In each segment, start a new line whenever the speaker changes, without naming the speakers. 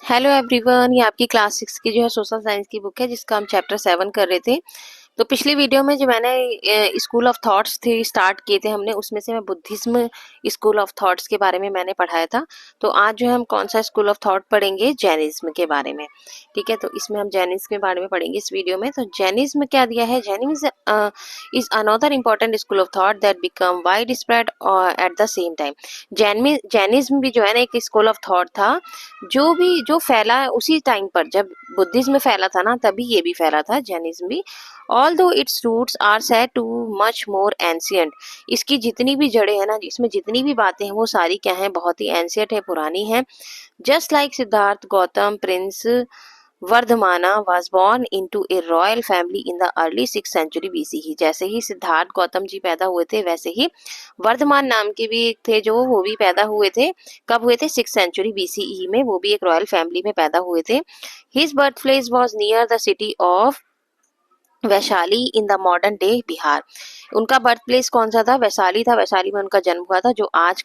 Hello everyone, ये आपकी class 6 की जो है सोशल साइंस की बुक है जिसका हम चैप्टर 7 कर रहे थे। तो पिछली वीडियो में जो मैंने स्कूल ऑफ थॉट्स थे स्टार्ट किए थे हमने, उसमें से मैं बुद्धिज्म स्कूल ऑफ थॉट्स के बारे में मैंने पढ़ाया था। तो आज जो है हम कौन सा स्कूल ऑफ थॉट पढ़ेंगे, जैनिज्म के बारे में। ठीक है, तो इसमें हम जैनिज्म के बारे में पढ़ेंगे इस वीडियो में। तो जैनिज्म क्या दिया है, Jainism is another important school of thought that become wide spread at the same time. Jainism भी जो है ना एक स्कूल ऑफ थॉट था जो फैला उसी टाइम पर, जब बुद्धिज्म फैला था ना तभी ये भी फैला था, जैनिज्म भी। Although its roots are said to much more ancient. इसकी जितनी भी जड़ें हैं ना, इसमें जितनी भी बातें हैं वो सारी क्या हैं, बहुत ही एंशियंट है, पुरानी है। Just like Siddharth Gautam Prince वर्धमाना was born into a royal family in the early 6th century BCE। जैसे ही सिद्धार्थ गौतम जी पैदा हुए थे वैसे ही वर्धमान नाम के भी एक थे जो वो भी पैदा हुए थे। कब हुए थे? 6th सेंचुरी BCE में। वो भी एक रॉयल फैमिली में पैदा हुए थे। His birth place was near the city of Vaishali in the modern day Bihar. उनका बर्थ प्लेस कौन सा था? वैशाली था। वैशाली में उनका जन्म हुआ था, जो आज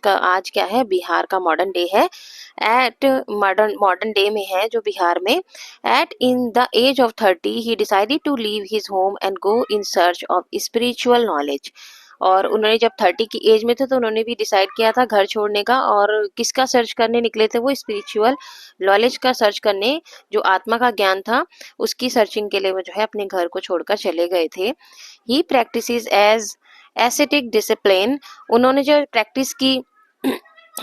क्या है, बिहार का मॉडर्न डे है। एट मॉडर्न डे में है जो बिहार में। At in the age of 30 he decided to leave his home and go in search of spiritual knowledge. और उन्होंने जब 30 की एज में थे तो उन्होंने भी डिसाइड किया था घर छोड़ने का, और किसका सर्च करने निकले थे? वो स्पिरिचुअल नॉलेज का सर्च करने, जो आत्मा का ज्ञान था उसकी सर्चिंग के लिए वो जो है अपने घर को छोड़कर चले गए थे। ही प्रैक्टिसेस एज एसेटिक डिसिप्लिन। उन्होंने जो प्रैक्टिस की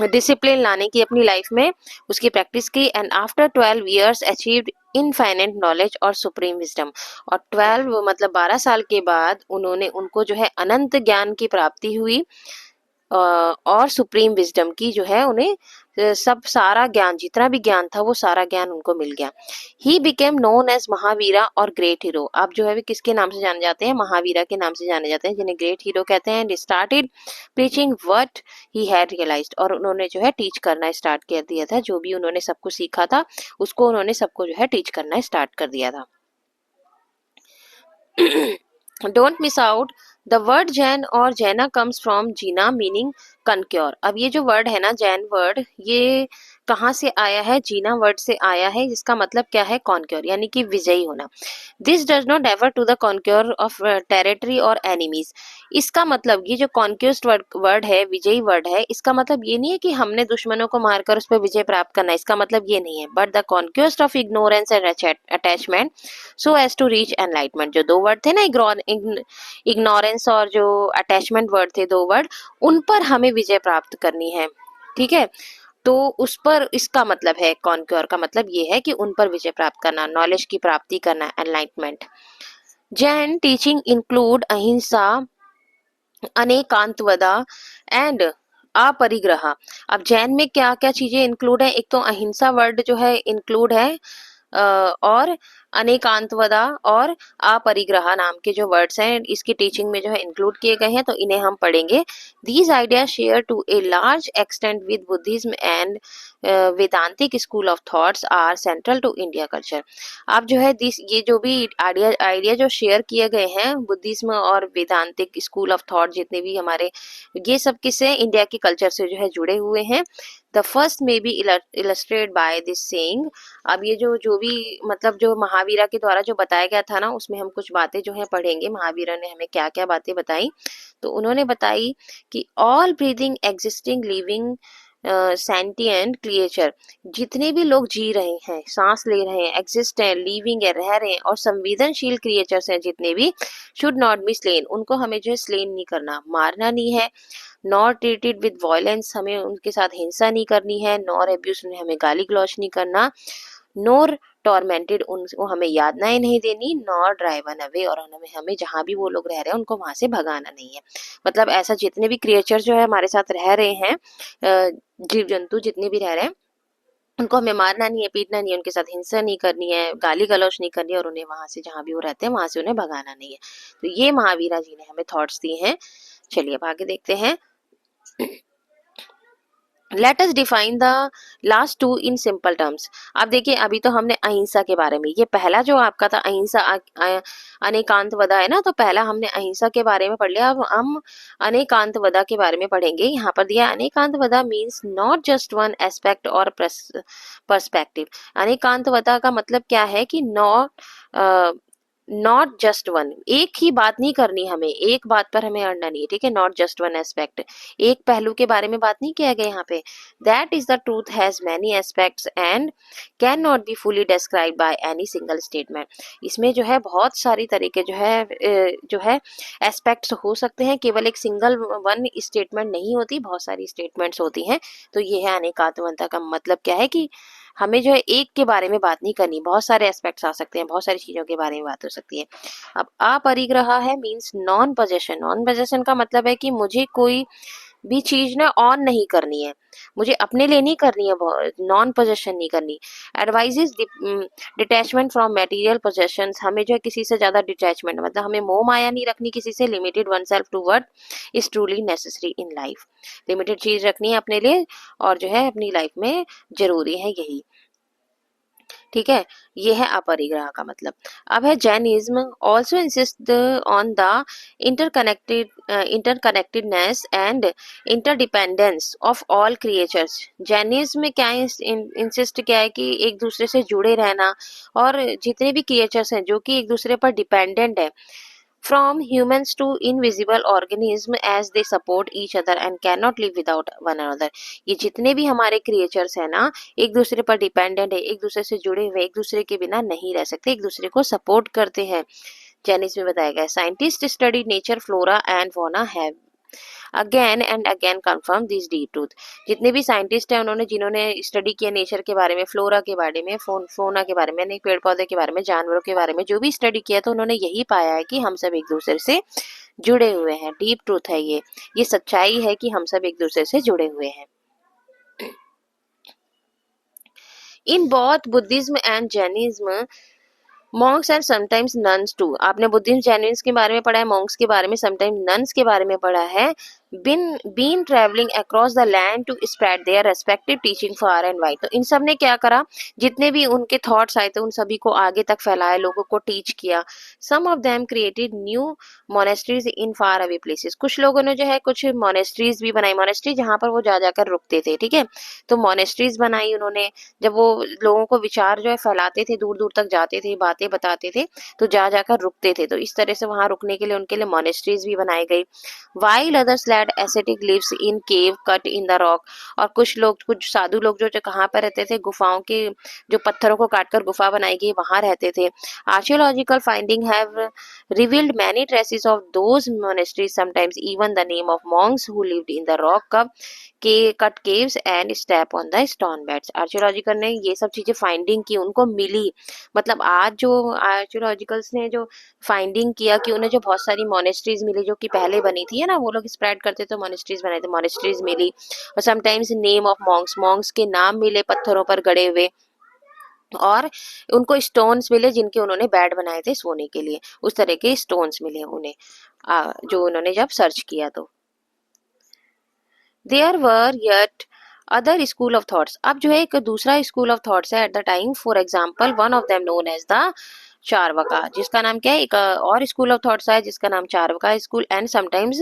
डिसिप्लिन लाने की अपनी लाइफ में, उसकी प्रैक्टिस की। And after 12 years achieved infinite knowledge और सुप्रीम विजडम। और 12 मतलब 12 साल के बाद उनको जो है अनंत ज्ञान की प्राप्ति हुई, और सुप्रीम विजडम की जो है उन्हें सब सारा ज्ञान, जितना भी ज्ञान था वो सारा ज्ञान उनको मिल गया। He became known as Mahavira और ग्रेट हीरो। आप जो है वे किसके नाम से जाने जाते हैं? महावीरा के नाम से जाने जाते हैं, जिन्हें ग्रेट हीरो कहते हैं। And started preaching what he had realised. और उन्होंने जो है टीच करना स्टार्ट कर दिया था, जो भी उन्होंने सब कुछ सीखा था उसको उन्होंने सबको जो है टीच करना स्टार्ट कर दिया था। Don't miss out the word Jain और जैना कम्स फ्रॉम जीना मीनिंग कनक्योर। अब ये जो वर्ड है ना, जैन वर्ड, ये कहाँ से आया है? जीना वर्ड से आया है, जिसका मतलब क्या है? कॉन्क्योर, यानी कि विजयी होना। This does not refer to the conquer of territory और एनिमीज। इसका मतलब ये जो कॉन्क्वेस्ट वर्ड है, विजयी वर्ड है, इसका मतलब ये नहीं है कि हमने दुश्मनों को मारकर उस पर विजय प्राप्त करना, इसका मतलब ये नहीं है। But the conquest of ignorance and attachment so as to reach enlightenment. जो दो वर्ड थे ना, इग्नोरेंस और जो अटैचमेंट वर्ड थे, दो वर्ड, उन पर हमें विजय प्राप्त करनी है। ठीक है, तो उस पर इसका मतलब है, कॉन्क्योर का मतलब ये है कि उन पर विजय प्राप्त करना, नॉलेज की प्राप्ति करना, एनलाइटमेंट। जैन टीचिंग इंक्लूड अहिंसा, अनेकांतवदा एंड अपरिग्रह। अब जैन में क्या क्या चीजें इंक्लूड है? एक तो अहिंसा वर्ड जो है इंक्लूड है, और अनेकांतवदा और अपरिग्रह नाम के जो वर्ड्स हैं इसकी टीचिंग में जो है इंक्लूड किए गए हैं, तो इन्हें हम पढ़ेंगे। These ideas shared to a large extent with Buddhism and Vedantic school of thoughts are central to India culture. अब जो है दिस ये जो भी आइडिया जो शेयर किए गए हैं बुद्धिज्म और वेदांतिक स्कूल ऑफ थॉट, जितने भी हमारे, ये सब किससे? इंडिया के कल्चर से जो है जुड़े हुए हैं। The first may be illustrated by this saying. अब ये जो भी मतलब जो महावीरा के द्वारा जो बताया गया था ना, उसमें हम कुछ बातें जो है पढ़ेंगे, महावीरा ने हमें क्या क्या बातें बताई। तो उन्होंने बताई कि all breathing existing living sentient creature, जितने भी लोग जी रहे हैं, सांस ले रहे हैं, एग्जिस्ट हैं, लिविंग है, रह रहे हैं, और संवेदनशील क्रिएचर्स हैं जितने भी, शुड नॉट बी स्लेन। उनको हमें जो है स्लेन नहीं करना, मारना नहीं है। नॉर ट्रीटेड विद वायलेंस, हमें उनके साथ हिंसा नहीं करनी है। नॉर एब्यूज, उन्हें हमें गाली गलौज नहीं करना। नोर टॉर्मेंटेड, उनको हमें यातनाएं नहीं देनी। नॉर ड्राइवन अवे, और हमें जहां भी वो लोग रह रहे हैं उनको वहां से भगाना नहीं है। मतलब ऐसा जितने भी क्रिएचर जो है हमारे साथ रह रहे हैं, जीव जंतु जितने भी रह रहे हैं, उनको हमें मारना नहीं है, पीटना नहीं है, उनके साथ हिंसा नहीं करनी है, गाली गलौज नहीं करनी है, और उन्हें वहां से, जहां भी वो रहते हैं वहां से उन्हें भगाना नहीं है। तो ये महावीरा जी ने हमें थॉट्स दिए हैं। चलिए अब आगे देखते हैं। Let us define the last two in simple terms. अब देखिए, अभी तो हमने अहिंसा के बारे में, ये पहला जो आपका था अहिंसा अनेकांत वदा है ना, तो पहला हमने अहिंसा के बारे में पढ़ लिया। अब हम अनेकांत वदा के बारे में पढ़ेंगे। यहाँ पर दिया Anekantavada means not just one aspect और पर्सपेक्टिव। अनेकांत वदा का मतलब क्या है कि नॉट जस्ट वन, एक ही बात नहीं करनी, हमें एक बात पर हमें अड़ना नहीं है, ठीक है। नॉट जस्ट वन एस्पेक्ट, एक पहलू के बारे में बात नहीं किया गया यहाँ पे। That is the truth has many aspects and can not be fully describe by any single statement. इसमें जो है बहुत सारी तरीके जो है एस्पेक्ट्स हो सकते हैं, केवल एक सिंगल वन स्टेटमेंट नहीं होती, बहुत सारी स्टेटमेंट्स होती हैं। तो ये है अनेकात्मता का मतलब क्या है कि हमें जो है एक के बारे में बात नहीं करनी, बहुत सारे एस्पेक्ट्स आ सकते हैं, बहुत सारी चीजों के बारे में बात हो सकती है। अब अपरिग्रह है means non possession. Non possession का मतलब है कि मुझे कोई भी चीज ना ऑन नहीं करनी है, मुझे अपने लिए नहीं करनी है, नॉन पोजेशन नहीं करनी। Advises detachment from material possessions, हमें जो है किसी से ज्यादा डिटैचमेंट, मतलब हमें मोह माया नहीं रखनी किसी से। Limited one self to what is truly necessary in life, limited चीज रखनी है अपने लिए और जो है अपनी लाइफ में जरूरी है यही, ठीक है। ये है अपरिग्रह का मतलब। अब है Jainism also insist on the interconnectedness and interdependence of all creatures. Jainism में क्या इंसिस्ट क्या है कि एक दूसरे से जुड़े रहना, और जितने भी क्रिएचर्स हैं जो कि एक दूसरे पर डिपेंडेंट है, from humans to invisible organism as they support each other and cannot live without one another। ये जितने भी हमारे क्रिएचर्स हैं ना, एक दूसरे पर डिपेंडेंट है, एक दूसरे से जुड़े हुए, एक दूसरे के बिना नहीं रह सकते, एक दूसरे को सपोर्ट करते हैं। जेनिस में बताया गया scientist study nature flora and fauna have again and again confirm this deep truth. जितने भी साइंटिस्ट हैं उन्होंने जिन्होंने स्टडी किया नेचर के बारे में, फ्लोरा के बारे में, फोना के बारे में, यानी पेड़ पौधे के बारे में, जानवरों के बारे में, जो भी स्टडी किया तो उन्होंने यही पाया है कि हम सब एक दूसरे से जुड़े हुए हैं। डीप ट्रूथ है ये सच्चाई है कि हम सब एक दूसरे से जुड़े हुए हैं। In both Buddhism and Jainism monks and sometimes nuns too. आपने बुद्धिज्म जैनिज्म के बारे में पढ़ा है, मॉन्क्स के बारे में, समटाइम्स नन्स के बारे में पढ़ा है। Been travelling across the land to spread their respective teaching far and wide. तो इन सब ने क्या करा, जितने भी उनके थॉट्स आए थे उन सभी को आगे तक फैलाया, लोगों को टीच किया। Some of them created new monasteries in far away places. कुछ लोगों ने जो है कुछ मोनेस्ट्रीज भी बनाई, मोनेस्ट्री जहाँ पर वो जा जाकर रुकते थे, ठीक है। तो मोनेस्ट्रीज बनाई उन्होंने, जब वो लोगों को विचार जो है फैलाते थे, दूर दूर तक जाते थे, बातें बताते थे, तो जा जाकर रुकते थे। तो इस तरह से वहां रुकने के लिए उनके लिए मोनेस्ट्रीज भी बनाई गई। While others led ascetic lives in cave cut in the rock. और कुछ लोग, कुछ साधु लोग जो कहाँ पर रहते थे, गुफाओं के जो पत्थरों को काटकर गुफा बनाई गई वहां रहते थे। Archaeological finding have revealed many traces of those monasteries, sometimes even the name of Monks who lived in the rock cut caves and step on the stone beds. Archaeological ने ये सब चीजें फाइंडिंग की, उनको मिली। मतलब आज जो आर्कियोलॉजिकल्स ने जो फाइंडिंग किया कि उन्हें जो बहुत सारी मोनेस्ट्रीज मिली जो कि पहले बनी थी, है ना, वो लोग स्प्रेड करते थे, मोनेस्ट्रीज बनाए थे, मोनेस्ट्रीज मिली। और sometimes name of Monks, Monks के नाम मिले पत्थरों पर गड़े हुए, और उनको स्टोन्स मिले जिनके उन्होंने बेड बनाए थे सोने के लिए, उस तरह के स्टोन्स मिले उन्हें जो उन्होंने जब सर्च किया तो। There were yet other school of thoughts. अब जो है एक दूसरा स्कूल ऑफ थॉट्स है at the time, for example one of them known as the Charvaka, जिसका नाम क्या है, एक और स्कूल ऑफ थॉट्स है जिसका नाम चारवाका स्कूल, एंड समटाइम्स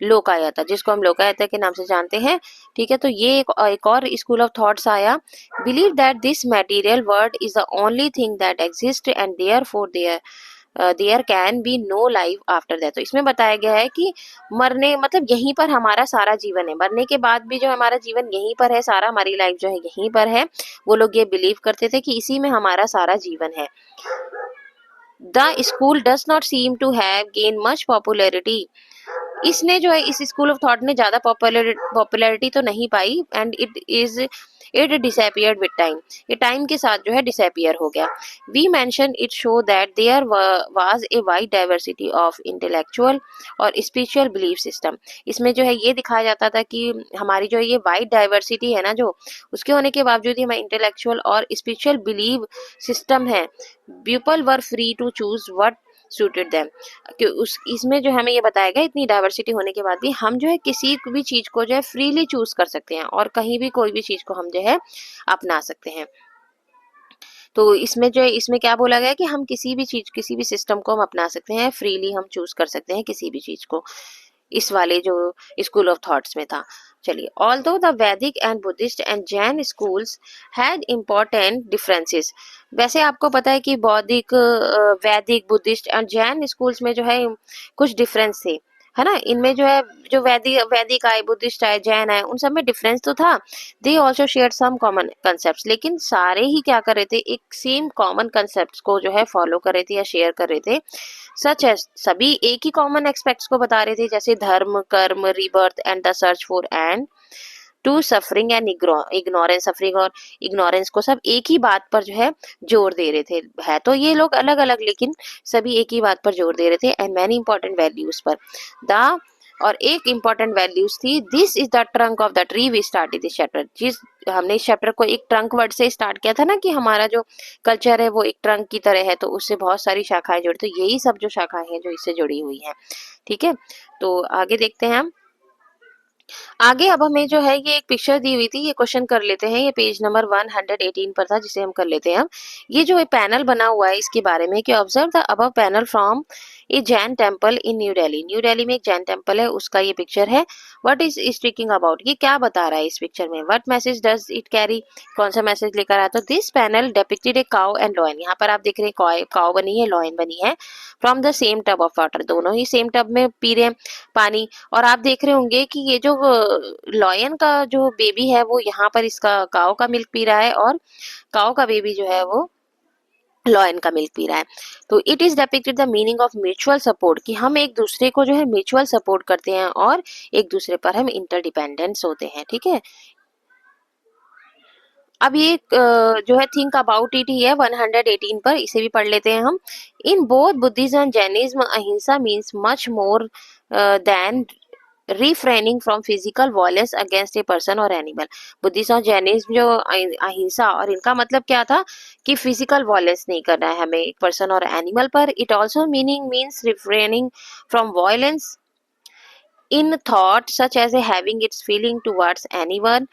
लोकायता, जिसको हम लोकायता के नाम से जानते हैं, ठीक है। तो ये एक और स्कूल ऑफ थॉट्स आया। Believe that this material world is the only thing that exist and therefore there can be no life after that. तो इसमें बताया गया है कि मरने मतलब यहीं पर हमारा सारा जीवन है, मरने के बाद भी जो हमारा जीवन यहीं पर है, सारा हमारी लाइफ जो है यहीं पर है। वो लोग ये बिलीव करते थे कि इसी में हमारा सारा जीवन है। The school does not seem to have gain much popularity. इसने जो है इस स्कूल ऑफ थॉट ने ज्यादा पॉपुलैरिटी तो नहीं पाई, and it disappeared with time. ये टाइम के साथ जो है डिसअपियर हो गया। We mention it show that there was a wide diversity of intellectual और स्पिरिचुअल बिलीफ सिस्टम। इसमें जो है ये दिखाया जाता था कि हमारी जो ये वाइड डाइवर्सिटी है ना, जो उसके होने के बावजूद ही हमारा इंटेलेक्चुअल और स्पिरिचुअल बिलीव सिस्टम है। People were free to choose what suited them। कि उस इसमें जो हमें ये बताया गया, इतनी डाइवर्सिटी होने के बाद भी हम जो है किसी भी चीज़ को जो है फ्रीली चूज कर सकते हैं और कहीं भी कोई भी चीज़ को हम जो है अपना सकते हैं। तो इसमें जो है, इसमें क्या बोला गया कि हम किसी भी चीज, किसी भी सिस्टम को हम अपना सकते हैं, फ्रीली हम चूज कर सकते हैं किसी भी चीज को। इस वाले जो स्कूल ऑफ थॉट्स में था। चलिए, ऑल्दो द वैदिक and Buddhist and Jain schools had important differences. वैसे आपको पता है कि बौद्धिक, वैदिक, बुद्धिस्ट एंड जैन स्कूल्स में जो है कुछ डिफरेंस थे, है ना। इनमें जो है, जो वैदिक आए, बुद्धिस्ट आए, जैन आए, उन सब में डिफरेंस तो था। They also share some common concept, लेकिन सारे ही क्या कर रहे थे, एक सेम कॉमन कंसेप्ट को जो है फॉलो कर रहे थे या शेयर कर रहे थे। सच है, सभी एक ही कॉमन एस्पेक्ट्स को बता रहे थे, जैसे dharma, karma, rebirth and the search for end to suffering and ignorance. Suffering और इग्नोरेंस को सब एक ही बात पर जो है जोर दे रहे थे। है तो ये लोग अलग अलग, लेकिन सभी एक ही बात पर जोर दे रहे थे। एंड मैनी इंपॉर्टेंट वैल्यूज पर। द और एक इंपॉर्टेंट वैल्यूज थी, this is the trunk of the tree we started this chapter. जिस हमने इस चैप्टर को एक ट्रंक वर्ड से स्टार्ट किया था ना, कि हमारा जो कल्चर है वो एक ट्रंक की तरह है, तो उससे बहुत सारी शाखाएं जुड़ी, तो यही सब जो शाखाएं हैं जो इससे जुड़ी हुई हैं। ठीक है, तो आगे देखते हैं हम। आगे अब हमें जो है ये एक पिक्चर दी हुई थी, ये क्वेश्चन कर लेते हैं। ये पेज नंबर 118 पर था, जिसे हम कर लेते हैं हम। ये जो पैनल बना हुआ है इसके बारे में कि observe the above panel from A Jain temple in new Delhi. New Delhi में एक जैन टेम्पल है, उसका ये पिक्चर है। व्हाट इज स्पीकिंग अबाउट, ये क्या बता रहा है इस पिक्चर में। What message does it carry, कौन सा मैसेज लेकर आया। तो this panel depicted a cow and lion. यहाँ पर आप देख रहे हैं काउ बनी है, लॉयन बनी है, from the same tub of water. दोनों ही सेम टब में पी रहे हैं पानी। और आप देख रहे होंगे कि ये जो लॉयन का जो बेबी है वो यहाँ पर इसका काऊ का मिल्क पी रहा है, और काऊ का बेबी जो है वो लॉयन का मिल्क पी रहा है। तो it is depicted the meaning of mutual support, कि हम एक दूसरे को जो है म्यूचुअल सपोर्ट करते हैं और एक दूसरे पर हम इंटरडिपेंडेंस होते हैं। ठीक है, अब ये जो है थिंक अबाउट इट ही है 118 पर, इसे भी पढ़ लेते हैं हम। In both Buddhism and Jainism ahimsa means much more than refraining from physical violence against a person or animal। Buddhism और जैनिज्म जो अहिंसा, और इनका मतलब क्या था कि फिजिकल वायलेंस नहीं करना है हमें एक पर्सन और एनिमल पर। It also means refraining from violence in thought such as having its feeling towards anyone।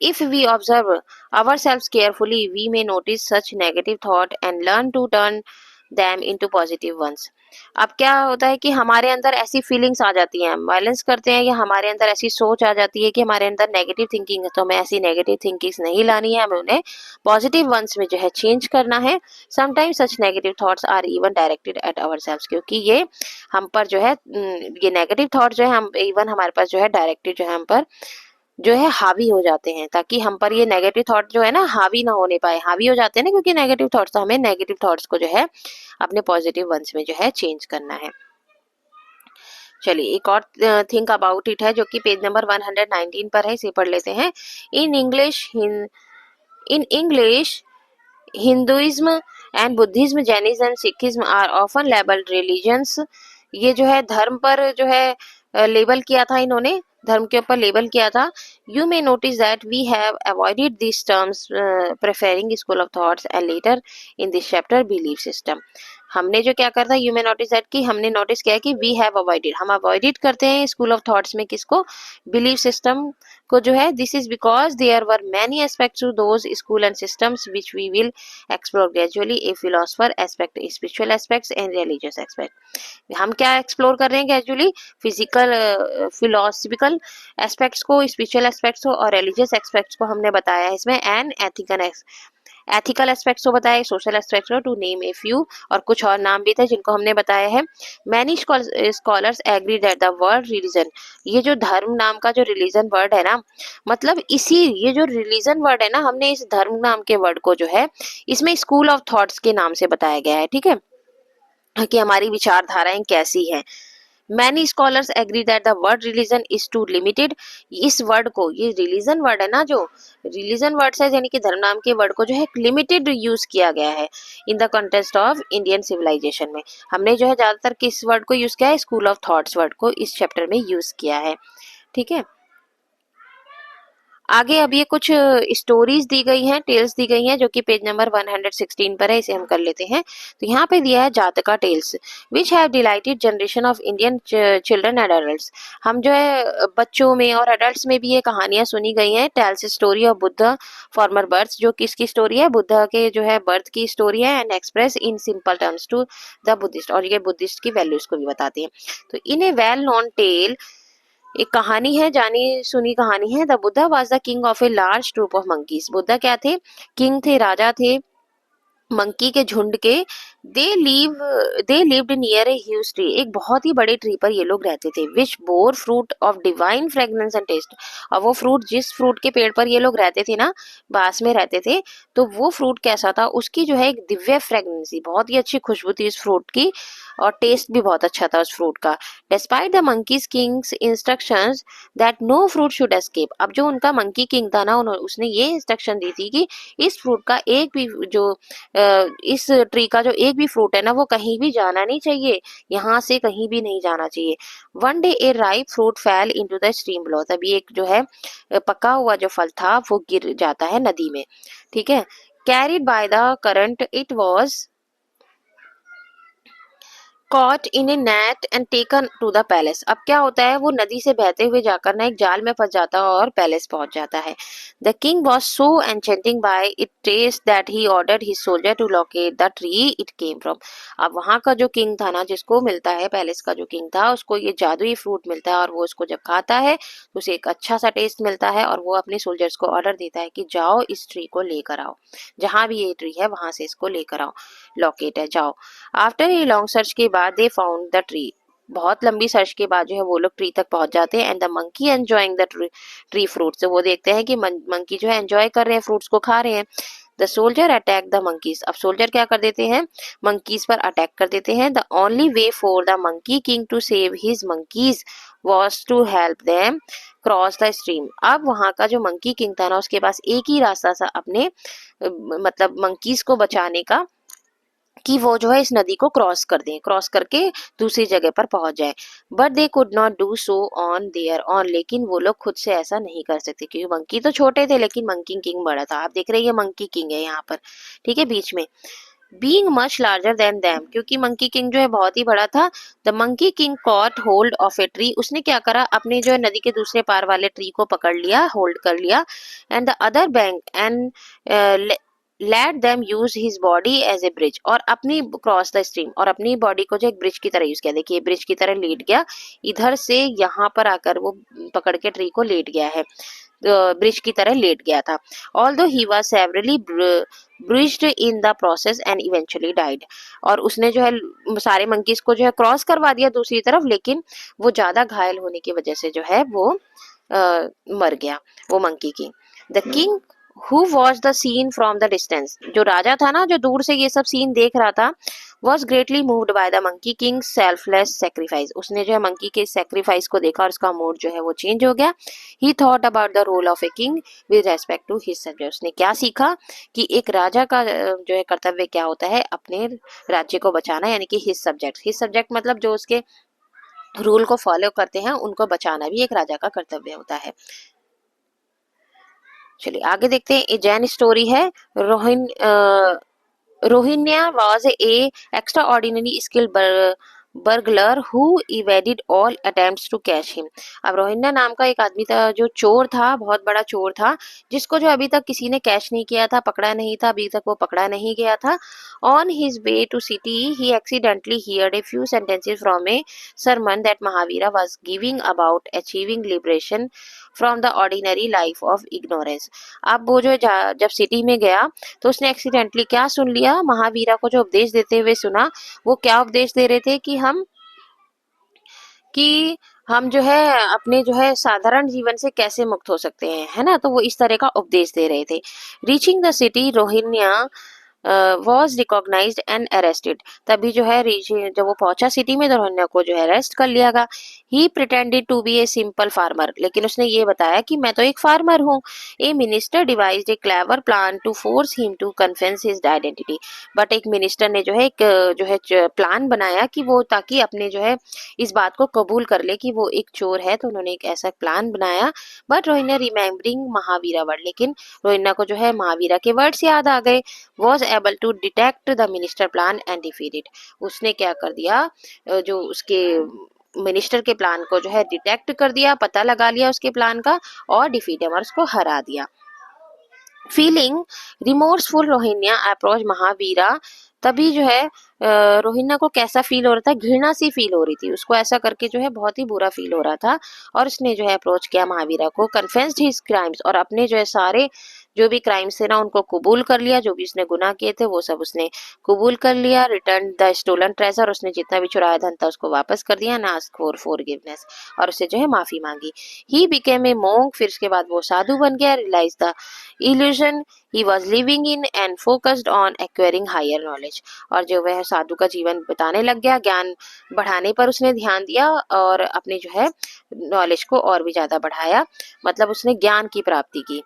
If we observe ourselves carefully, we may notice such negative thought and learn to turn them into positive ones। अब क्या होता है कि हमारे अंदर ऐसी feelings आ जाती हैं, वायलेंस करते हैं, या हमारे अंदर ऐसी सोच आ जाती है कि हमारे अंदर नेगेटिव थिंकिंग है, तो हमें ऐसी नेगेटिव थिंकिंग्स नहीं लानी है, हमें उन्हें पॉजिटिव वंस में जो है चेंज करना है। Sometimes such negative thoughts are even directed at ourselves, क्योंकि ये हम पर जो है, ये नेगेटिव थॉट जो है हम इवन हमारे पास जो है डायरेक्टेड जो है हम पर जो है हावी हो जाते हैं, ताकि हम पर ये नेगेटिव थॉट जो है ना हावी ना होने पाए। हावी हो जाते हैं ना क्योंकि नेगेटिव थॉट्स, तो हमें नेगेटिव थॉट्स को जो है अपने पॉजिटिव वंस में जो है चेंज करना है। चलिए, एक और थिंक अबाउट इट है जो कि पेज नंबर 119 पर है, इसे पढ़ लेते हैं। In English Hinduism and Buddhism, Jainism, Sikhism are often labelled religions. ये जो है धर्म पर जो है लेबल किया था इन्होंने, धर्म के ऊपर लेबल किया था। You may notice that we have avoided this terms preferring school of thoughts and later in this chapter belief system. हमने जो क्या करता है, यू मे नोटिस दैट, कि हमने नोटिस किया कि वी हैव अवॉइडेड, हम अवॉइडेड करते हैं स्कूल ऑफ थॉट्स में किसको, बिलीफ सिस्टम को जो है। This is because there were many aspects to those school and systems which we will explore gradually. A philosopher aspect, spiritual aspects and religious aspect. हम क्या explore कर रहे हैं ग्रेजुअली, फिजिकल फिलोसफिकल एस्पेक्ट्स को, spiritual aspects को और religious aspects को हमने बताया है इसमें, एंड एथिकल एस्पेक्ट्स को बताया, सोशल एस्पेक्ट्स को, टू नेम ए फ्यू, और कुछ और नाम भी थे जिनको हमने बताया है। Many scholars agree that the word religion, ये जो धर्म नाम का जो रिलीजन वर्ड है ना, मतलब इसी ये जो रिलीजन वर्ड है ना, हमने इस धर्म नाम के वर्ड को जो है इसमें स्कूल ऑफ थॉट्स के नाम से बताया गया है। ठीक है, कि हमारी विचारधाराएं कैसी हैं। Many scholars agree that the word religion is too limited. इस वर्ड को, ये रिलीजन वर्ड है ना, जो रिलीजन वर्ड है यानी कि धर्म नाम के वर्ड को जो है लिमिटेड यूज किया गया है in the context of Indian civilisation में। हमने जो है ज्यादातर किस वर्ड को यूज किया है, स्कूल ऑफ थॉट्स वर्ड को इस चैप्टर में यूज किया है। ठीक है, आगे अब ये कुछ स्टोरीज दी गई हैं, टेल्स दी गई हैं, जो कि पेज नंबर 116 पर है, इसे हम कर लेते हैं। तो यहाँ पे दिया है Jataka tales which have delighted generation of Indian children and adults. हम जो है बच्चों में और एडल्ट्स में भी ये कहानियां सुनी गई हैं। Tales story of Buddha former birth, जो किसकी स्टोरी है, बुद्धा के जो है बर्थ की स्टोरी है, and express in simple terms to the Buddhist, और ये बुद्धिस्ट की वैल्यूज को भी बताती है। तो in a well known tale, एक कहानी है, जानी सुनी कहानी है, the Buddha was the king of a large troop of monkeys. Buddha क्या थे, किंग थे, राजा थे मंकी के झुंड के। They live they lived near a huge tree, एक बहुत ही बड़े ट्री पर ये लोग रहते थे, which bore fruit of divine fragrance and taste. और वो फ्रूट, जिस फ्रूट के पेड़ पर ये लोग रहते थे ना, बास में रहते थे, तो वो फ्रूट कैसा था, उसकी जो है एक दिव्य फ्रेग्रेंसी, बहुत ही अच्छी खुशबू थी इस फ्रूट की, और टेस्ट भी बहुत अच्छा था उस फ्रूट का। Despite the monkeys kings instructions that no fruit should escape. अब जो उनका मंकी किंग था ना, उसने ये इंस्ट्रक्शन दी थी कि इस फ्रूट का एक भी जो इस ट्री का जो एक भी फ्रूट है ना, वो कहीं भी जाना नहीं चाहिए, यहाँ से कहीं भी नहीं जाना चाहिए। One day A ripe fruit fail into the stream below, तभी एक जो है पका हुआ जो फल था वो गिर जाता है नदी में, ठीक है। Carried by the current it was caught in a net and taken to the palace. अब क्या होता है, वो नदी से बहते हुए जाकर ना एक जाल में फंस जाता है और पैलेस पहुंच जाता है। The king was so enchanting by it taste that he ordered his soldier to locate the tree it came from. अब वहां का जो किंग था ना, जिसको मिलता है, पैलेस का जो किंग था, उसको ये जादुई फ्रूट मिलता है, और वो उसको जब खाता है तो उसे एक अच्छा सा टेस्ट मिलता है, और वो अपने सोल्जर्स को ऑर्डर देता है कि जाओ इस ट्री को लेकर आओ, जहां भी ये ट्री है वहां से इसको लेकर आओ, लोकेट है, जाओ। आफ्टर ए लॉन्ग सर्च के बाद दे फाउंड द ट्री, बहुत लंबी सर्च के बाद जो है वो लोग ट्री तक पहुंच जाते हैं। And the monkey enjoying the tree fruits, वो देखते हैं कि मंकी जो है एंजॉय कर रहे हैं, फ्रूट्स को खा रहे हैं। The soldier attack the monkeys, अब सोल्जर क्या कर देते हैं, मंकीज पर अटैक कर देते हैं। The only way for the monkey king to save his monkeys was to help them cross the stream. अब वहां का जो मंकी किंग था ना, उसके पास एक ही रास्ता था अपने मतलब मंकीज को बचाने का, कि वो जो है इस नदी को क्रॉस कर दें, क्रॉस करके दूसरी जगह पर पहुंच जाए। But they could not do so on their on, लेकिन वो लोग खुद से ऐसा नहीं कर सकते, क्योंकि मंकी तो छोटे थे लेकिन मंकी किंग बड़ा था। आप देख रहे हैं मंकी किंग है यहाँ पर, ठीक है, बीच में। Being much larger than them, क्योंकि मंकी किंग जो है बहुत ही बड़ा था। The monkey king cot hold of a tree, उसने क्या करा, अपने जो है नदी के दूसरे पार वाले ट्री को पकड़ लिया, होल्ड कर लिया। And the other bank and let them use his body as a bridge, और अपनी क्रॉस द स्ट्रीम, और अपनी बॉडी को जो एक ब्रिज की तरह यूज किया। देखिए ब्रिज की तरह लेट गया, इधर से यहाँ पर आकर वो पकड़ के ट्री को लेट गया है, ब्रिज की तरह लेट गया था। Although he was severally bridged in the process and eventually died, और उसने जो है सारे मंकीज को जो है क्रॉस करवा दिया दूसरी तरफ, लेकिन वो ज्यादा घायल होने की वजह से जो है वो मर गया, वो monkey king. The king who watch the scene from the distance, जो राजा था ना, जो दूर से ये सब सीन देख रहा था, was greatly moved by the monkey king selfless sacrifice, उसने जो है मंकी के सेक्रीफाइस को देखा और उसका मूड जो है वो चेंज हो गया। He thought about the role of a king with respect to his subject, उसने क्या सीखा कि एक राजा का जो है कर्तव्य क्या होता है, अपने राज्य को बचाना, यानी कि हिज सब्जेक्ट मतलब जो उसके रूल को फॉलो करते हैं उनको बचाना भी एक राजा का कर्तव्य होता है। चलिए आगे देखते हैं, ये जैन स्टोरी है। Rohaniya was a extraordinary skilled burglar who evaded all attempts to catch him। अब रोहिन्या नाम का एक आदमी था, जो चोर था, बहुत बड़ा चोर था, जिसको जो अभी तक किसी ने कैच नहीं किया था, पकड़ा नहीं था, अभी तक वो पकड़ा नहीं गया था। On his way to city he accidentally heard a few sentences from a sermon that Mahavira was giving about achieving liberation from the ordinary life of ignorance। अब वो जो जब सिटी में गया तो उसने एक्सीडेंटली क्या सुन लिया, महावीरा को जो उपदेश देते हुए सुना। वो क्या उपदेश दे रहे थे कि हम जो है अपने जो है साधारण जीवन से कैसे मुक्त हो सकते हैं, है ना, तो वो इस तरह का उपदेश दे रहे थे। Reaching the city Rohinya was recognised and arrested. तभी जो है जब वो पहुंचा सिटी में तो रोहिन्या को जो है अरेस्ट कर लिया गया। He pretended to be a simple farmer, लेकिन उसने ये बताया कि मैं तो एक फार्मर हूँ। A minister devised a clever plan to force him to confess his identity. But एक मिनिस्टर ने जो है एक जो है प्लान बनाया कि वो ताकि अपने जो है इस बात को कबूल कर ले कि वो एक चोर है, तो उन्होंने एक ऐसा प्लान बनाया। But Rohaniya remembering Mahavira word, लेकिन रोहिन्या को जो है महावीरा के वर्ड्स याद आ गए। Was able to detect the minister plan and defeat. उसने क्या कर दिया, जो उसके मिनिस्टर के प्लान को जो है डिटेक्ट कर दिया, पता लगा लिया उसके प्लान का, और डिफीट और उसको हरा दिया। Feeling remorseful Rohinya approach Mahavira. तभी जो है रोहिन्या को कैसा फील हो रहा था, घृणा सी फील हो रही थी, उसको ऐसा करके जो है बहुत ही बुरा फील हो रहा था। और उसने जो है अप्रोच किया महावीरा को, कन्फेस्ड हिज क्राइम्स, और अपने जो है सारे जो भी क्राइम्स थे ना उनको कबूल कर लिया, जो भी उसने गुनाह किए थे वो सब उसने कबूल कर लिया। रिटर्न द स्टोलन ट्रेजर, उसने जितना भी चुराया धन था उसको वापस कर दिया। ना आस्क फॉर फॉरगिवनेस, और उससे जो है माफी मांगी। ही बिकेम ए मोंक, फिर उसके बाद वो साधु बन गया। Realise the illusion he was living in and focused on acquiring higher knowledge। और जो वह साधु का जीवन बिताने लग गया, ज्ञान बढ़ाने पर उसने ध्यान दिया और अपने जो है नॉलेज को और भी ज्यादा बढ़ाया, मतलब उसने ज्ञान की प्राप्ति की।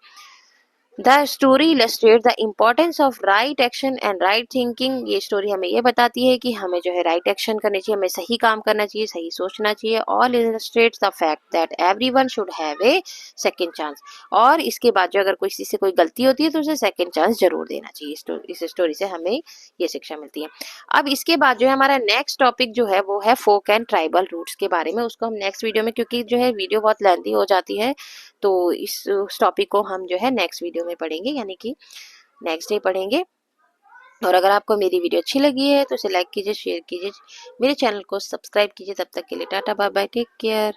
The story illustrates the importance of right action and right thinking. ये स्टोरी हमें ये बताती है कि हमें जो है राइट एक्शन करनी चाहिए, हमें सही काम करना चाहिए, सही सोचना चाहिए। All illustrates the fact that everyone should have a second chance. और इसके बाद जो अगर किसी से कोई गलती होती है तो उसे सेकंड चांस जरूर देना चाहिए। इस स्टोरी से हमें ये शिक्षा मिलती है। अब इसके बाद जो है हमारा नेक्स्ट टॉपिक जो है वो है फोक एंड ट्राइबल रूट्स के बारे में। उसको हम नेक्स्ट वीडियो में, क्योंकि जो है वीडियो बहुत लेंथी हो जाती है, तो इस टॉपिक को हम जो है नेक्स्ट वीडियो में पढ़ेंगे, यानी कि नेक्स्ट डे पढ़ेंगे। और अगर आपको मेरी वीडियो अच्छी लगी है तो इसे लाइक कीजिए, शेयर कीजिए, मेरे चैनल को सब्सक्राइब कीजिए। तब तक के लिए tata bye bye, take care.